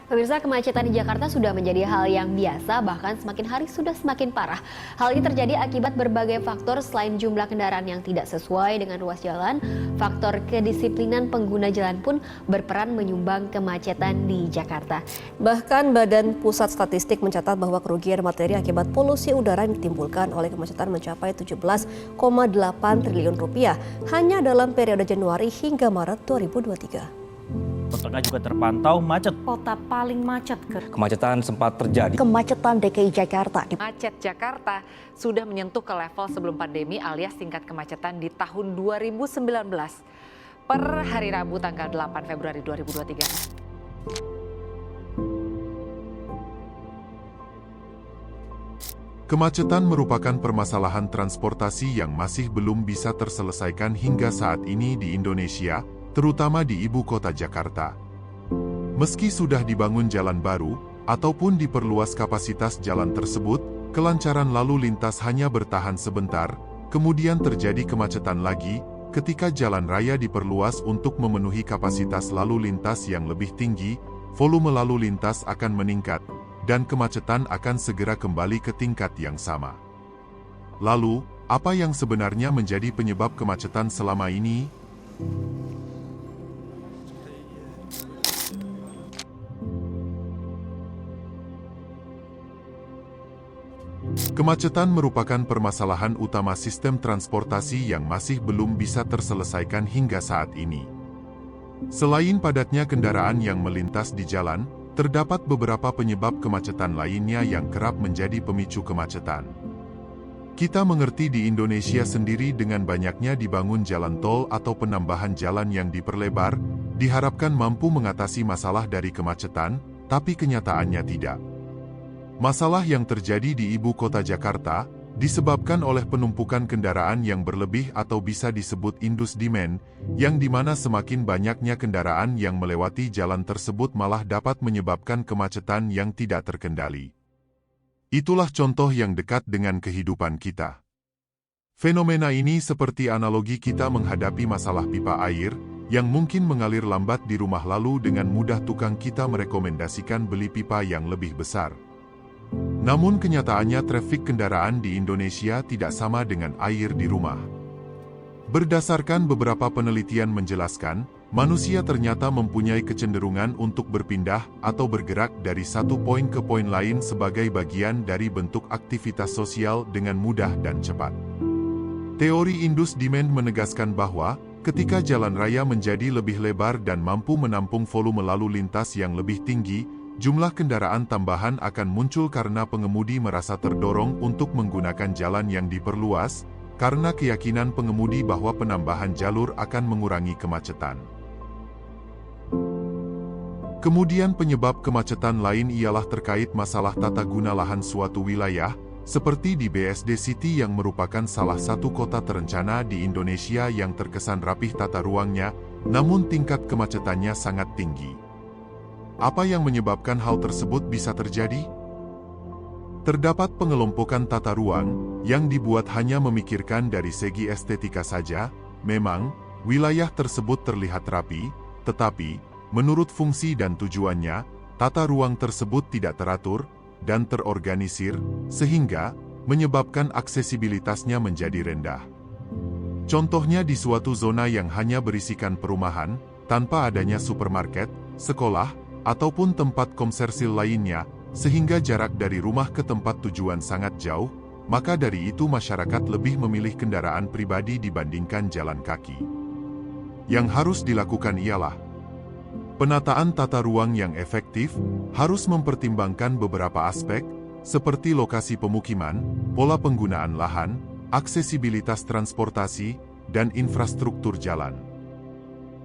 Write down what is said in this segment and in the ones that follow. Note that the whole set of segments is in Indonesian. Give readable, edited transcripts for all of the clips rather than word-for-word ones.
Pemirsa, kemacetan di Jakarta sudah menjadi hal yang biasa, bahkan semakin hari sudah semakin parah. Hal ini terjadi akibat berbagai faktor selain jumlah kendaraan yang tidak sesuai dengan ruas jalan. Faktor kedisiplinan pengguna jalan pun berperan menyumbang kemacetan di Jakarta. Bahkan Badan Pusat Statistik mencatat bahwa kerugian materi akibat polusi udara yang ditimbulkan oleh kemacetan mencapai 17,8 triliun rupiah hanya dalam periode Januari hingga Maret 2023. Kota juga terpantau macet. Kota paling macet. Kemacetan sempat terjadi. Kemacetan DKI Jakarta. Macet Jakarta sudah menyentuh ke level sebelum pandemi alias tingkat kemacetan di tahun 2019 per hari Rabu tanggal 8 Februari 2023. Kemacetan merupakan permasalahan transportasi yang masih belum bisa terselesaikan hingga saat ini di Indonesia, terutama di ibu kota Jakarta. Meski sudah dibangun jalan baru, ataupun diperluas kapasitas jalan tersebut, kelancaran lalu lintas hanya bertahan sebentar, kemudian terjadi kemacetan lagi, ketika jalan raya diperluas untuk memenuhi kapasitas lalu lintas yang lebih tinggi, volume lalu lintas akan meningkat, dan kemacetan akan segera kembali ke tingkat yang sama. Lalu, apa yang sebenarnya menjadi penyebab kemacetan selama ini? Kemacetan merupakan permasalahan utama sistem transportasi yang masih belum bisa terselesaikan hingga saat ini. Selain padatnya kendaraan yang melintas di jalan, terdapat beberapa penyebab kemacetan lainnya yang kerap menjadi pemicu kemacetan. Kita mengerti di Indonesia sendiri dengan banyaknya dibangun jalan tol atau penambahan jalan yang diperlebar, diharapkan mampu mengatasi masalah dari kemacetan, tapi kenyataannya tidak. Masalah yang terjadi di ibu kota Jakarta disebabkan oleh penumpukan kendaraan yang berlebih atau bisa disebut indus demand, yang dimana semakin banyaknya kendaraan yang melewati jalan tersebut malah dapat menyebabkan kemacetan yang tidak terkendali. Itulah contoh yang dekat dengan kehidupan kita. Fenomena ini seperti analogi kita menghadapi masalah pipa air, yang mungkin mengalir lambat di rumah lalu dengan mudah tukang kita merekomendasikan beli pipa yang lebih besar. Namun kenyataannya trafik kendaraan di Indonesia tidak sama dengan air di rumah. Berdasarkan beberapa penelitian menjelaskan, manusia ternyata mempunyai kecenderungan untuk berpindah atau bergerak dari satu poin ke poin lain sebagai bagian dari bentuk aktivitas sosial dengan mudah dan cepat. Teori indus demand menegaskan bahwa, ketika jalan raya menjadi lebih lebar dan mampu menampung volume lalu lintas yang lebih tinggi, jumlah kendaraan tambahan akan muncul karena pengemudi merasa terdorong untuk menggunakan jalan yang diperluas, karena keyakinan pengemudi bahwa penambahan jalur akan mengurangi kemacetan. Kemudian penyebab kemacetan lain ialah terkait masalah tata guna lahan suatu wilayah, seperti di BSD City yang merupakan salah satu kota terencana di Indonesia yang terkesan rapih tata ruangnya, namun tingkat kemacetannya sangat tinggi. Apa yang menyebabkan hal tersebut bisa terjadi? Terdapat pengelompokan tata ruang yang dibuat hanya memikirkan dari segi estetika saja. Memang, wilayah tersebut terlihat rapi, tetapi, menurut fungsi dan tujuannya, tata ruang tersebut tidak teratur dan terorganisir, sehingga menyebabkan aksesibilitasnya menjadi rendah. Contohnya di suatu zona yang hanya berisikan perumahan, tanpa adanya supermarket, sekolah, ataupun tempat komersil lainnya, sehingga jarak dari rumah ke tempat tujuan sangat jauh, maka dari itu masyarakat lebih memilih kendaraan pribadi dibandingkan jalan kaki. Yang harus dilakukan ialah penataan tata ruang yang efektif, harus mempertimbangkan beberapa aspek, seperti lokasi pemukiman, pola penggunaan lahan, aksesibilitas transportasi, dan infrastruktur jalan.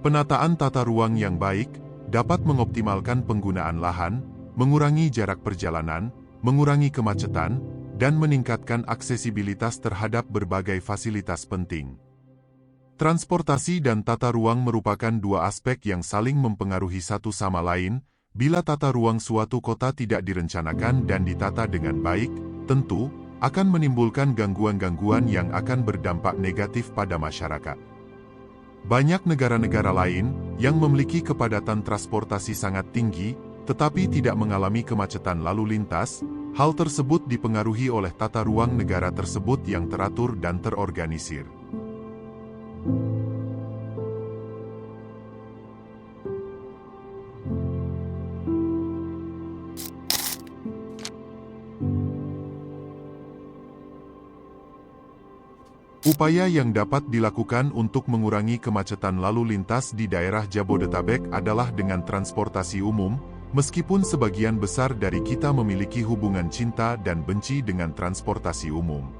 Penataan tata ruang yang baik dapat mengoptimalkan penggunaan lahan, mengurangi jarak perjalanan, mengurangi kemacetan, dan meningkatkan aksesibilitas terhadap berbagai fasilitas penting. Transportasi dan tata ruang merupakan dua aspek yang saling mempengaruhi satu sama lain. Bila tata ruang suatu kota tidak direncanakan dan ditata dengan baik, tentu akan menimbulkan gangguan-gangguan yang akan berdampak negatif pada masyarakat. Banyak negara-negara lain yang memiliki kepadatan transportasi sangat tinggi, tetapi tidak mengalami kemacetan lalu lintas. Hal tersebut dipengaruhi oleh tata ruang negara tersebut yang teratur dan terorganisir. Upaya yang dapat dilakukan untuk mengurangi kemacetan lalu lintas di daerah Jabodetabek adalah dengan transportasi umum, meskipun sebagian besar dari kita memiliki hubungan cinta dan benci dengan transportasi umum.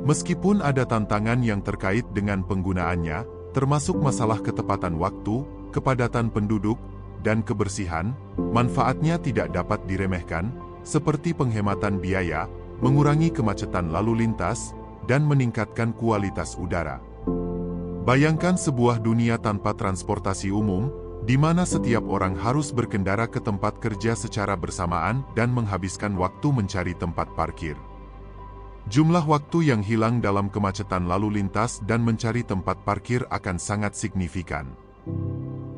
Meskipun ada tantangan yang terkait dengan penggunaannya, termasuk masalah ketepatan waktu, kepadatan penduduk, dan kebersihan, manfaatnya tidak dapat diremehkan, seperti penghematan biaya, mengurangi kemacetan lalu lintas, dan meningkatkan kualitas udara. Bayangkan sebuah dunia tanpa transportasi umum, di mana setiap orang harus berkendara ke tempat kerja secara bersamaan dan menghabiskan waktu mencari tempat parkir. Jumlah waktu yang hilang dalam kemacetan lalu lintas dan mencari tempat parkir akan sangat signifikan.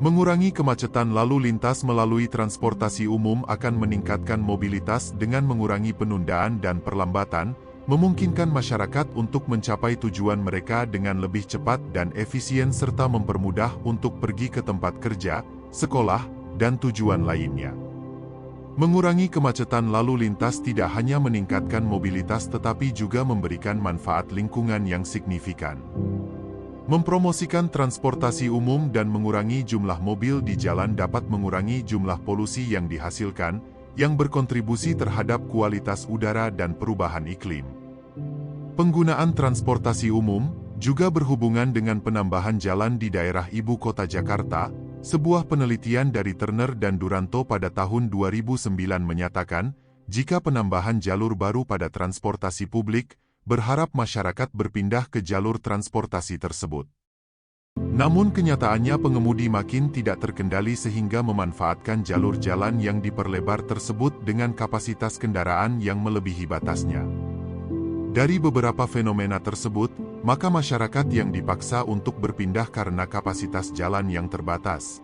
Mengurangi kemacetan lalu lintas melalui transportasi umum akan meningkatkan mobilitas dengan mengurangi penundaan dan perlambatan, memungkinkan masyarakat untuk mencapai tujuan mereka dengan lebih cepat dan efisien serta mempermudah untuk pergi ke tempat kerja, sekolah, dan tujuan lainnya. Mengurangi kemacetan lalu lintas tidak hanya meningkatkan mobilitas tetapi juga memberikan manfaat lingkungan yang signifikan. Mempromosikan transportasi umum dan mengurangi jumlah mobil di jalan dapat mengurangi jumlah polusi yang dihasilkan, yang berkontribusi terhadap kualitas udara dan perubahan iklim. Penggunaan transportasi umum juga berhubungan dengan penambahan jalan di daerah ibu kota Jakarta. Sebuah penelitian dari Turner dan Duranto pada tahun 2009 menyatakan, jika penambahan jalur baru pada transportasi publik, berharap masyarakat berpindah ke jalur transportasi tersebut. Namun kenyataannya pengemudi makin tidak terkendali sehingga memanfaatkan jalur jalan yang diperlebar tersebut dengan kapasitas kendaraan yang melebihi batasnya. Dari beberapa fenomena tersebut, maka masyarakat yang dipaksa untuk berpindah karena kapasitas jalan yang terbatas.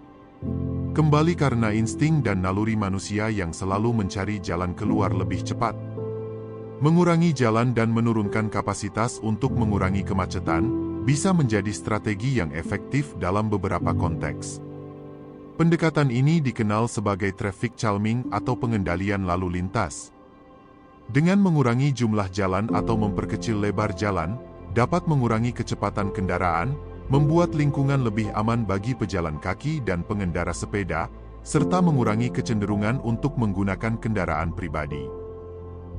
Kembali karena insting dan naluri manusia yang selalu mencari jalan keluar lebih cepat. Mengurangi jalan dan menurunkan kapasitas untuk mengurangi kemacetan bisa menjadi strategi yang efektif dalam beberapa konteks. Pendekatan ini dikenal sebagai traffic calming atau pengendalian lalu lintas. Dengan mengurangi jumlah jalan atau memperkecil lebar jalan, dapat mengurangi kecepatan kendaraan, membuat lingkungan lebih aman bagi pejalan kaki dan pengendara sepeda, serta mengurangi kecenderungan untuk menggunakan kendaraan pribadi.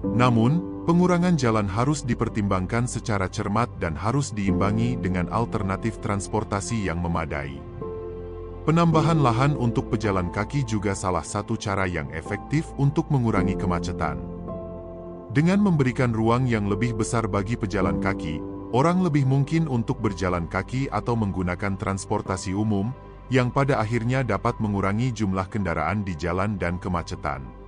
Namun, pengurangan jalan harus dipertimbangkan secara cermat dan harus diimbangi dengan alternatif transportasi yang memadai. Penambahan lahan untuk pejalan kaki juga salah satu cara yang efektif untuk mengurangi kemacetan. Dengan memberikan ruang yang lebih besar bagi pejalan kaki, orang lebih mungkin untuk berjalan kaki atau menggunakan transportasi umum, yang pada akhirnya dapat mengurangi jumlah kendaraan di jalan dan kemacetan.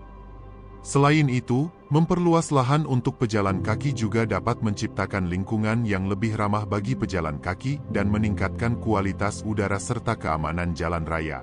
Selain itu, memperluas lahan untuk pejalan kaki juga dapat menciptakan lingkungan yang lebih ramah bagi pejalan kaki dan meningkatkan kualitas udara serta keamanan jalan raya.